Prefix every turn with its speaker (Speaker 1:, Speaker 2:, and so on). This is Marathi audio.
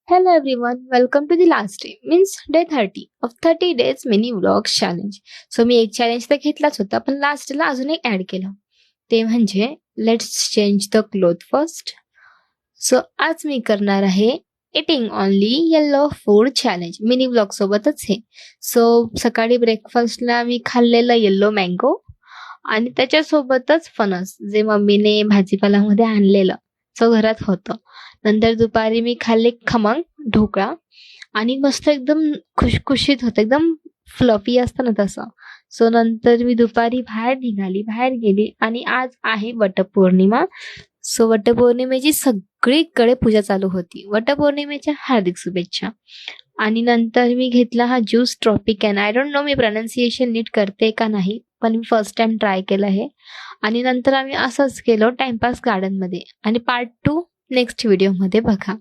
Speaker 1: Hello everyone, welcome to the last day, means day 30 of 30 days mini vlogs challenge. So मी एक चॅलेंज तर घेतलाच होता, पण लास्टला अजून एक ऍड केलं. ते म्हणजे let's change the cloth first. So आज मी करणार आहे eating only yellow food challenge mini vlog सोबतच हे. सो सकाळी ब्रेकफास्टला मी खाल्लेलं येल्लो मँगो आणि त्याच्यासोबतच फणस जे मम्मीने भाजीपाल्यामध्ये आणलेलं, सो घरात होतं. नंतर दुपारी मी खाल्ले खमंग ढोकळा आणि मस्त एकदम खुशखुशीत होतं, एकदम फ्लफी असतं ना तसं. सो नंतर मी दुपारी बाहेर गेली आणि आज आहे वटपौर्णिमा. सो वटपौर्णिमेची सगळीकडे पूजा चालू होती. वटपौर्णिमेच्या हार्दिक शुभेच्छा. आणि नंतर मी घेतला हा juice Tropicana. I don't know मी प्रोनाउन्सिएशन नीट करते का नाही, पण मी फर्स्ट टाइम ट्राय केलं आहे. आणि नंतर आम्ही असंच केलं टाइमपास गार्डनमध्ये. आणि पार्ट 2 नेक्स्ट व्हिडिओमध्ये बघा.